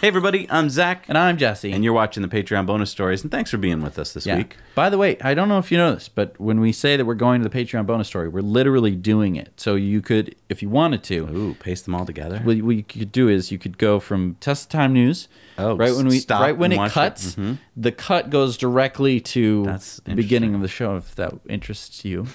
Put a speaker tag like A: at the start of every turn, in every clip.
A: Hey everybody, I'm Zach.
B: And I'm Jesse.
A: And you're watching the Patreon bonus stories, and thanks for being with us this week.
B: By the way, I don't know if you know this, but when we say that we're going to the Patreon bonus story, we're literally doing it. So you could, if you wanted to...
A: Ooh, paste them all together?
B: What you could do is you could go from Tesla Time News,
A: right
B: when it cuts, the cut goes directly to the beginning of the show, if that interests you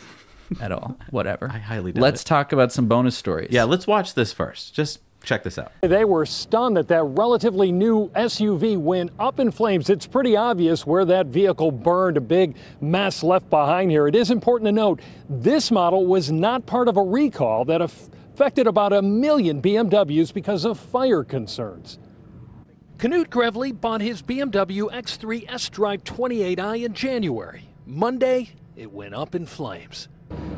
B: at all. Whatever.
A: I highly doubt
B: Let's talk about some bonus stories.
A: Yeah, let's watch this first. Just... check this out.
C: They were stunned that relatively new SUV went up in flames. It's pretty obvious where that vehicle burned, a big mess left behind here. It is important to note this model was not part of a recall that affected about 1 million BMWs because of fire concerns. Knut Grevely bought his BMW X3 S-Drive 28i in January. Monday, it went up in flames.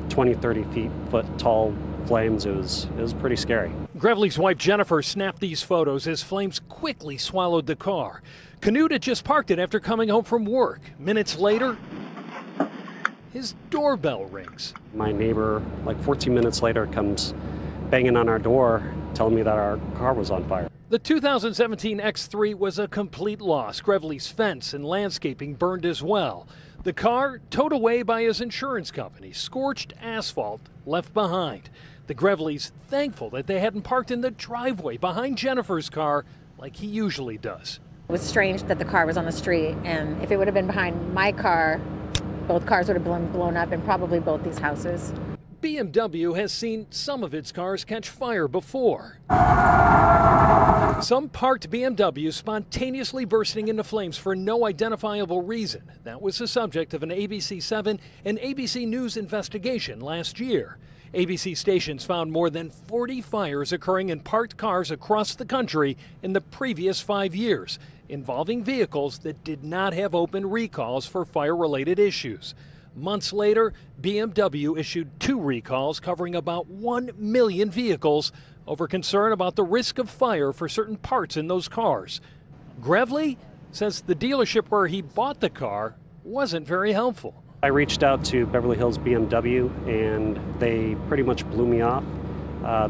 D: 20, 30 foot tall flames. It was pretty scary.
C: Grevely's wife Jennifer snapped these photos as flames quickly swallowed the car. Knut had just parked it after coming home from work. Minutes later, his doorbell rings.
D: My neighbor, like 14 minutes later, comes banging on our door, telling me that our car was on fire.
C: The 2017 X3 was a complete loss. Grevely's fence and landscaping burned as well. The car towed away by his insurance company, scorched asphalt left behind. The Grevely's thankful that they hadn't parked in the driveway behind Jennifer's car like he usually does.
E: It was strange that the car was on the street, and if it would have been behind my car, both cars would have been blown up in probably both these houses.
C: BMW has seen some of its cars catch fire before. Some parked BMWs spontaneously bursting into flames for no identifiable reason. That was the subject of an ABC7 and ABC News investigation last year. ABC stations found more than 40 fires occurring in parked cars across the country in the previous 5 years, involving vehicles that did not have open recalls for fire-related issues. Months later, BMW issued 2 recalls covering about 1 million vehicles over concern about the risk of fire for certain parts in those cars. Grevely says the dealership where he bought the car wasn't very helpful.
D: I reached out to Beverly Hills BMW, and they pretty much blew me off.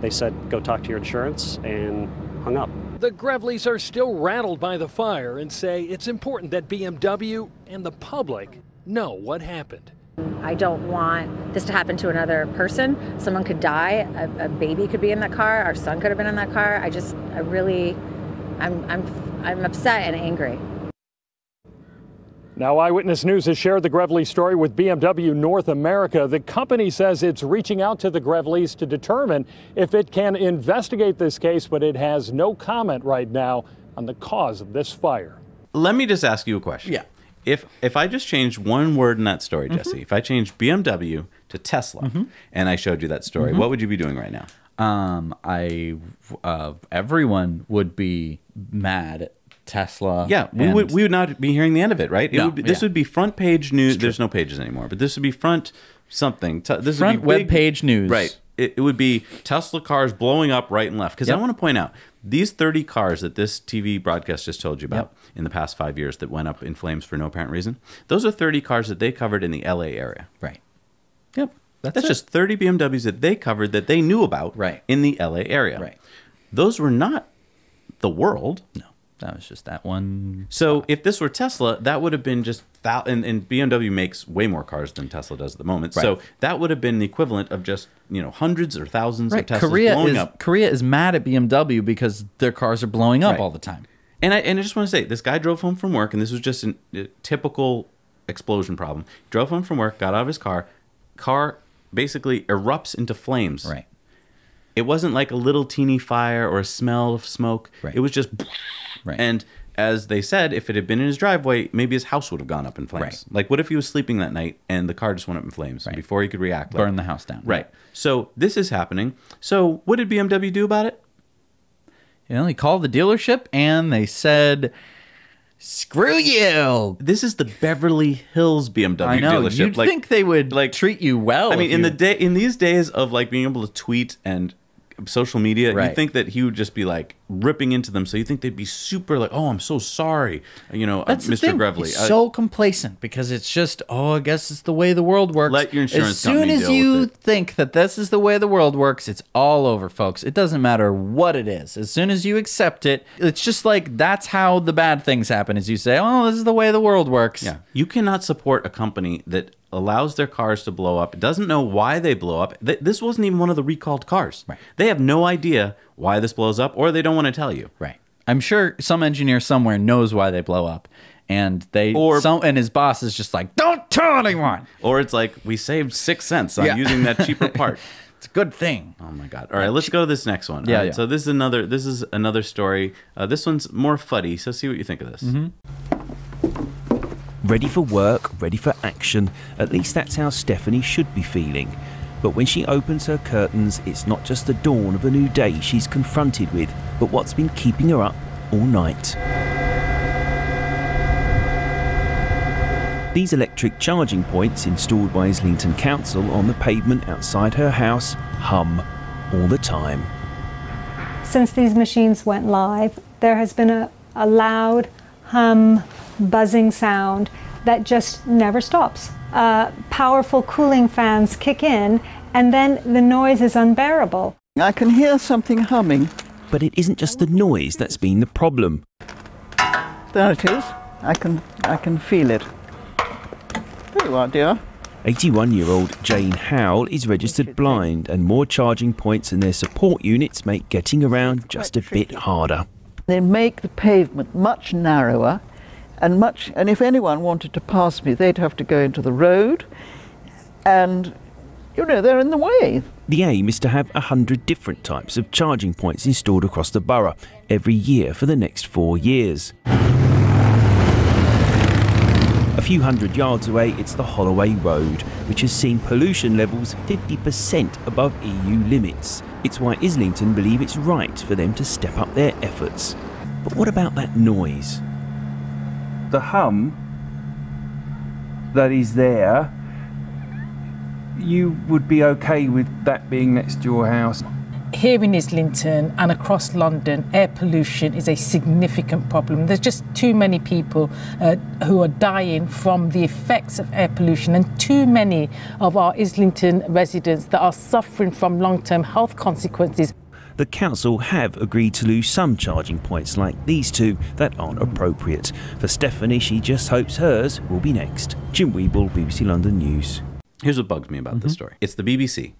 D: They said, go talk to your insurance, and hung up.
C: The Grevleys are still rattled by the fire and say it's important that BMW and the public know what happened.
E: I don't want this to happen to another person. Someone could die, a baby could be in that car, our son could have been in that car. I'm upset and angry.
C: Now, Eyewitness News has shared the Grevely story with BMW North America. The company says it's reaching out to the Grevleys to determine if it can investigate this case, but it has no comment right now on the cause of this fire.
A: Let me just ask you a question.
B: Yeah.
A: If I just changed one word in that story, Jesse, if I changed BMW to Tesla and I showed you that story, what would you be doing right now?
B: Everyone would be mad at Tesla.
A: Yeah, we would not be hearing the end of it, right? This would be front page news. There's no pages anymore, but this would be front something. This
B: front
A: would be
B: web page news.
A: Right. It would be Tesla cars blowing up right and left. Because I want to point out, these 30 cars that this TV broadcast just told you about in the past 5 years that went up in flames for no apparent reason, those are 30 cars that they covered in the LA area.
B: Right. Yep.
A: That's just 30 BMWs that they covered that they knew about in the LA area.
B: Right.
A: Those were not the world.
B: No. That was just that one.
A: So if this were Tesla, that would have been just and BMW makes way more cars than Tesla does at the moment. Right. So that would have been the equivalent of just, hundreds or thousands of Teslas blowing up.
B: Korea is mad at BMW because their cars are blowing up all the time.
A: And I just want to say, this guy drove home from work, and this was just a typical explosion problem. He drove home from work, got out of his car basically erupts into flames.
B: Right.
A: It wasn't like a little teeny fire or a smell of smoke.
B: Right.
A: It was just...
B: Right.
A: And as they said, if it had been in his driveway, maybe his house would have gone up in flames.
B: Right.
A: Like, what if he was sleeping that night and the car just went up in flames before he could react?
B: Burn the house down.
A: Right. So this is happening. So what did BMW do about it?
B: He called the dealership and they said, screw you.
A: This is the Beverly Hills BMW
B: I know.
A: dealership.
B: You'd think they would treat you well.
A: I mean, in these days of being able to tweet and social media, you'd think that he would just be like, ripping into them. So you think they'd be super like, oh, I'm so sorry, Mr. Grevely.
B: He's so complacent because it's just, I guess it's the way the world works.
A: Let your insurance company
B: As soon as you think that this is the way the world works, it's all over, folks. It doesn't matter what it is. As soon as you accept it, it's just like that's how the bad things happen. Is you say, oh, this is the way the world works.
A: Yeah, you cannot support a company that allows their cars to blow up, doesn't know why they blow up. This wasn't even one of the recalled cars.
B: Right.
A: They have no idea why this blows up, or they don't want to tell you.
B: Right. I'm sure some engineer somewhere knows why they blow up, and and his boss is just like, don't tell anyone.
A: Or it's like, we saved 6 cents on using that cheaper part.
B: It's a good thing.
A: Oh my God! All right, let's go to this next one.
B: Yeah.
A: So this is another story. This one's more fuddy. So see what you think of this.
F: Ready for work, ready for action. At least that's how Stephanie should be feeling. But when she opens her curtains, it's not just the dawn of a new day she's confronted with, but what's been keeping her up all night. These electric charging points installed by Islington Council on the pavement outside her house hum all the time.
G: Since these machines went live, there has been a loud hum, buzzing sound that just never stops. Powerful cooling fans kick in, and then the noise is unbearable.
H: I can hear something humming.
F: But it isn't just the noise that's been the problem.
H: There it is. I can feel it. There you are, dear.
F: 81-year-old Jane Howell is registered blind, and more charging points and their support units make getting around just a bit harder.
H: They make the pavement much narrower, and if anyone wanted to pass me, they'd have to go into the road, and they're in the way.
F: The aim is to have 100 different types of charging points installed across the borough every year for the next 4 years. A few hundred yards away, it's the Holloway Road, which has seen pollution levels 50% above EU limits. It's why Islington believe it's right for them to step up their efforts. But what about that noise?
I: The hum that is there, you would be okay with that being next to your house?
J: Here in Islington and across London, air pollution is a significant problem. There's just too many people who are dying from the effects of air pollution, and too many of our Islington residents that are suffering from long-term health consequences.
F: The council have agreed to lose some charging points like these two that aren't appropriate. For Stephanie, she just hopes hers will be next. Jim Weeble, BBC London News.
A: Here's what bugs me about this story. It's the BBC.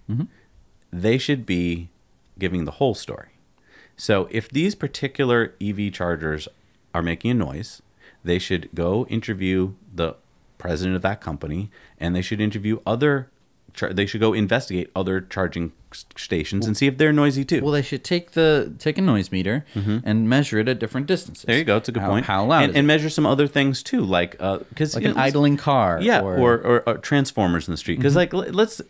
A: They should be giving the whole story. So if these particular EV chargers are making a noise, they should go interview the president of that company, and they should interview they should go investigate other charging stations and see if they're noisy too.
B: Well, they should take a noise meter and measure it at different distances.
A: There you go. It's a good point.
B: How loud?
A: And measure some other things too, like because
B: an idling car.
A: Yeah, or transformers in the street. Because let's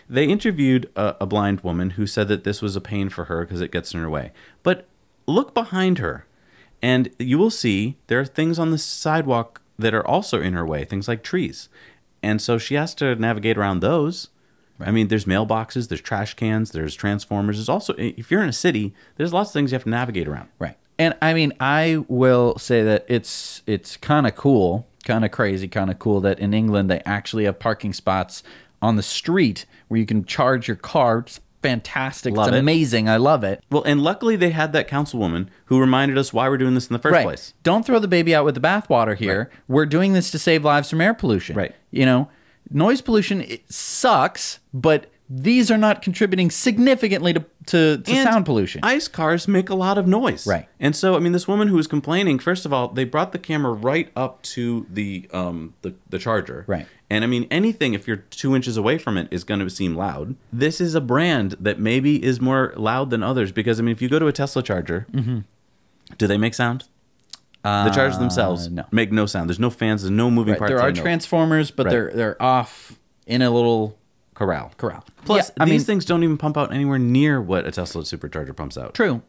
A: they interviewed a blind woman who said that this was a pain for her because it gets in her way. But look behind her, and you will see there are things on the sidewalk that are also in her way. Things like trees. And so she has to navigate around those. Right. I mean, there's mailboxes, there's trash cans, there's transformers. There's also, if you're in a city, there's lots of things you have to navigate around.
B: Right. And I mean, I will say that it's kind of cool, kind of crazy, kind of cool that in England they actually have parking spots on the street where you can charge your car. It's fantastic. It's amazing. I love it.
A: Well, and luckily they had that councilwoman who reminded us why we're doing this in the first place.
B: Don't throw the baby out with the bathwater here. Right. We're doing this to save lives from air pollution.
A: Right.
B: Noise pollution, it sucks, but these are not contributing significantly to sound pollution.
A: ICE cars make a lot of noise.
B: Right.
A: And so, I mean, this woman who was complaining, first of all, they brought the camera right up to the charger.
B: Right.
A: And I mean, anything, if you're 2 inches away from it, is going to seem loud. This is a brand that maybe is more loud than others because, I mean, if you go to a Tesla charger, do they make sound? The chargers themselves make no sound. There's no fans. There's no moving parts.
B: There are transformers, but they're off in a little corral.
A: Plus, these things don't even pump out anywhere near what a Tesla supercharger pumps out.
B: True.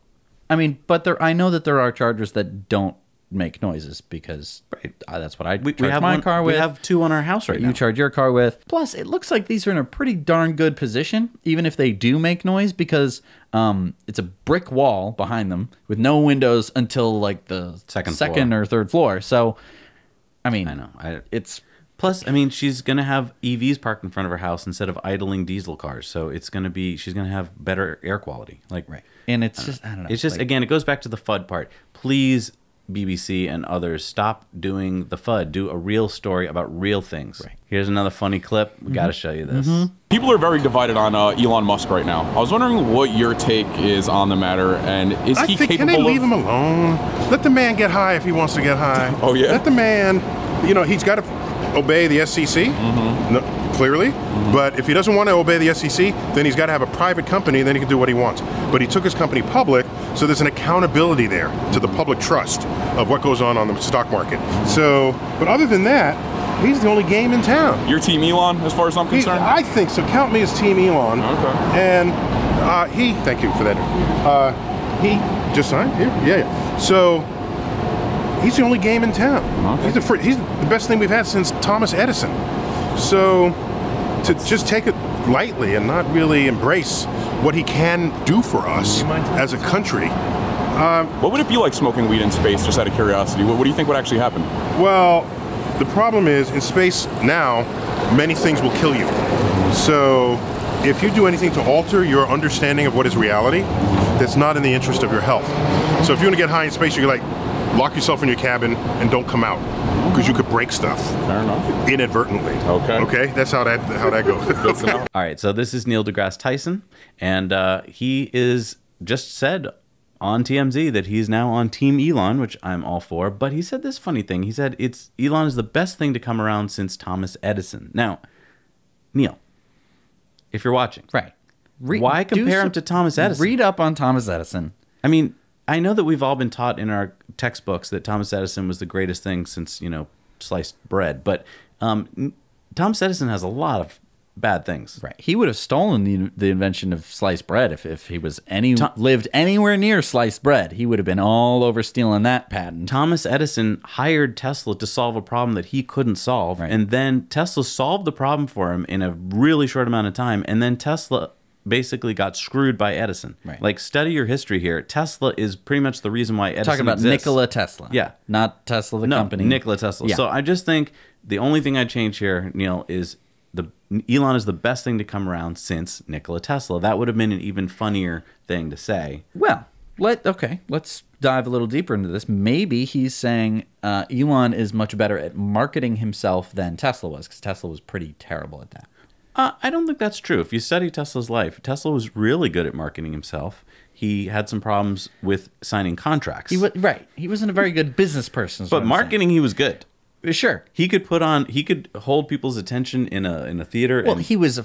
B: I mean, but I know that there are chargers that don't make noises because that's what I
A: We
B: charge
A: have
B: my
A: one,
B: car with.
A: We have 2 on our house right now.
B: You charge your car with. Plus, it looks like these are in a pretty darn good position, even if they do make noise, because it's a brick wall behind them with no windows until like the second or third floor. So, I mean,
A: I know.
B: It's
A: plus, I mean, she's gonna have EVs parked in front of her house instead of idling diesel cars. So it's gonna be she's gonna have better air quality. Like
B: and it's just I don't know.
A: It's just
B: like,
A: again, it goes back to the FUD part. Please, BBC and others, stop doing the FUD. Do a real story about real things. Here's another funny clip. We got to show you this.
K: People are very divided on Elon Musk right now. I was wondering what your take is on the matter, and is he capable
L: can they leave him alone? Let the man get high if he wants to get high.
K: Oh, yeah?
L: Let the man, he's got to obey the SEC, clearly. But if he doesn't want to obey the SEC, then he's got to have a private company, then he can do what he wants. But he took his company public, so there's an accountability there to the public trust of what goes on the stock market. So, but other than that, he's the only game in town.
K: Your team Elon, as far as I'm concerned?
L: I think so. Count me as team Elon.
K: Okay.
L: And thank you for that. He just signed here. Yeah. So he's the only game in town. Okay. He's the best thing we've had since Thomas Edison. So to just take it lightly and not really embrace what he can do for us as a country.
K: What would it be like smoking weed in space, just out of curiosity? What do you think would actually happen?
L: Well, the problem is, in space now, many things will kill you. So if you do anything to alter your understanding of what is reality, that's not in the interest of your health. So if you want to get high in space, you're like, lock yourself in your cabin and don't come out, because you could break stuff.
K: Fair enough.
L: Inadvertently. Okay. That's how that goes.
A: All right. So this is Neil deGrasse Tyson, and he is just said on TMZ that he's now on Team Elon, which I'm all for. But he said this funny thing. He said Elon is the best thing to come around since Thomas Edison. Now, Neil, if you're watching, why compare him to Thomas Edison?
B: Read up on Thomas Edison.
A: I mean, I know that we've all been taught in our textbooks that Thomas Edison was the greatest thing since, sliced bread. But Thomas Edison has a lot of bad things.
B: Right. He would have stolen the invention of sliced bread if he was lived anywhere near sliced bread. He would have been all over stealing that patent.
A: Thomas Edison hired Tesla to solve a problem that he couldn't solve. And then Tesla solved the problem for him in a really short amount of time. And then Tesla basically got screwed by Edison. Like, study your history here. Tesla is pretty much the reason why Edison
B: talking about
A: exists.
B: Nikola Tesla.
A: Yeah.
B: Not Tesla the company.
A: Nikola Tesla.
B: Yeah.
A: So I just think the only thing I'd change here, Neil, is Elon is the best thing to come around since Nikola Tesla. That would have been an even funnier thing to say.
B: Well, let's dive a little deeper into this. Maybe he's saying Elon is much better at marketing himself than Tesla was, because Tesla was pretty terrible at that.
A: I don't think that's true. If you study Tesla's life, Tesla was really good at marketing himself. He had some problems with signing contracts.
B: He wasn't a very good business person.
A: But marketing, he was good.
B: Sure.
A: He could hold people's attention in a theater.
B: Well, he was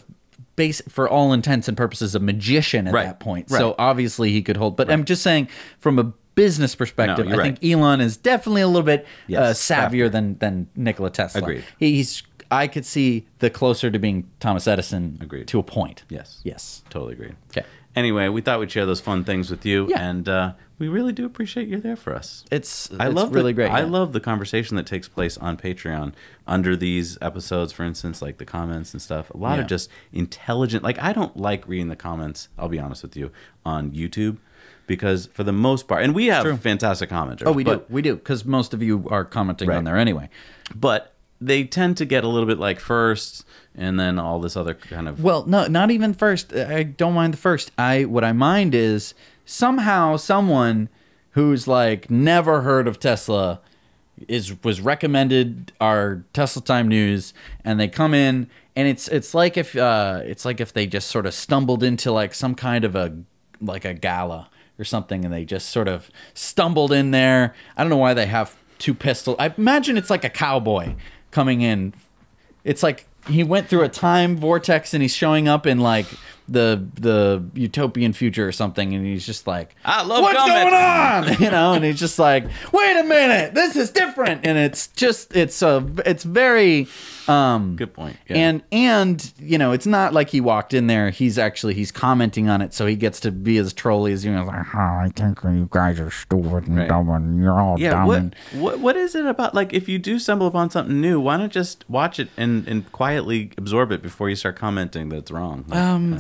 B: for all intents and purposes a magician at that point. So obviously he could hold. But I'm just saying, from a business perspective, I think Elon is definitely a little bit savvier than Nikola Tesla.
A: Agreed.
B: I could see the closer to being Thomas Edison to a point.
A: Yes. Totally agreed.
B: Okay.
A: Anyway, we thought we'd share those fun things with you, and we really do appreciate you're there for us.
B: It's really great.
A: I love the conversation that takes place on Patreon under these episodes, for instance, like the comments and stuff. A lot of just intelligent, like, I don't like reading the comments, I'll be honest with you, on YouTube, because for the most part, and we have fantastic commenters.
B: Oh, we do, because most of you are commenting on there anyway.
A: But they tend to get a little bit like first, and then all this other kind of...
B: Well, no, not even first. I don't mind the first. What I mind is somehow someone who's like never heard of Tesla was recommended our Tesla Time News, and they come in, and it's like if they just sort of stumbled into like some kind of a gala or something, and they just sort of stumbled in there. I don't know why they have two pistols. I imagine it's like a cowboy coming in. It's like he went through a time vortex and he's showing up in like the utopian future or something, and he's just like,
A: I love
B: what's
A: commenting.
B: going on? And he's just like, wait a minute, this is different. And it's very
A: good point. Yeah.
B: And it's not like he walked in there. He's commenting on it, so he gets to be as trolly as like, oh, I think you guys are stupid and dumb, and you're all dumb.
A: What is it about, like, if you do stumble upon something new, why not just watch it and quietly absorb it before you start commenting that it's wrong?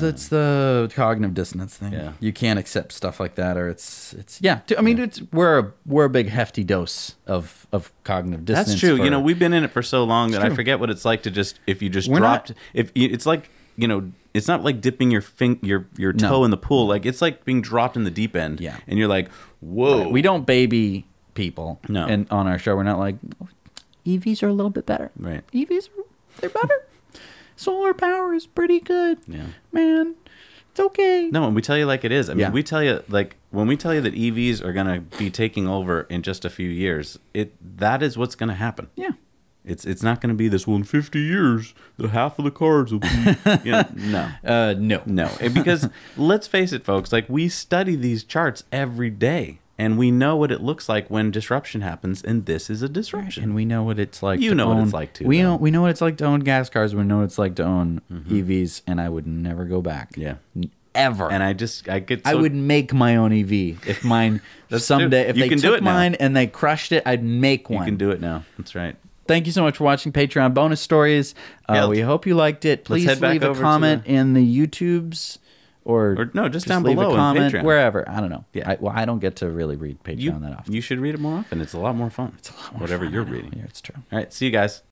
B: That's the cognitive dissonance thing.
A: Yeah.
B: You can't accept stuff like that, or it's I mean, we're a big hefty dose of cognitive dissonance.
A: That's true. We've been in it for so long that I forget what it's like to just, if you just dropped, it's like, it's not like dipping your toe in the pool. Like, it's like being dropped in the deep end.
B: Yeah.
A: And you're like, whoa.
B: We don't baby people.
A: No.
B: And on our show, we're not like, EVs are a little bit better.
A: Right.
B: They're better. Solar power is pretty good.
A: Yeah.
B: Man, it's okay.
A: No, and we tell you like it is. I mean, we tell you, like, when we tell you that EVs are going to be taking over in just a few years, that is what's going to happen.
B: Yeah.
A: It's not going to be this, well, in 50 years, the half of the cars will be, no. No. Because let's face it, folks, like, we study these charts every day. And we know what it looks like when disruption happens, and this is a disruption.
B: And we know what it's like.
A: You know what it's like too.
B: We know what it's like to own gas cars. We know what it's like to own EVs, and I would never go back.
A: Yeah,
B: ever.
A: And I
B: would make my own EV if mine someday. If they took mine and they crushed it, I'd make one.
A: You can do it now. That's right.
B: Thank you so much for watching Patreon bonus stories. We hope you liked it. Please leave a comment in the YouTubes. Or
A: no, just down below
B: a comment,
A: in Patreon.
B: wherever. I don't know.
A: Yeah.
B: I don't get to really read Patreon that often.
A: You should read it more often. It's a lot more fun.
B: It's a lot more
A: whatever
B: fun.
A: You're reading.
B: Yeah, it's true.
A: All right. See you guys.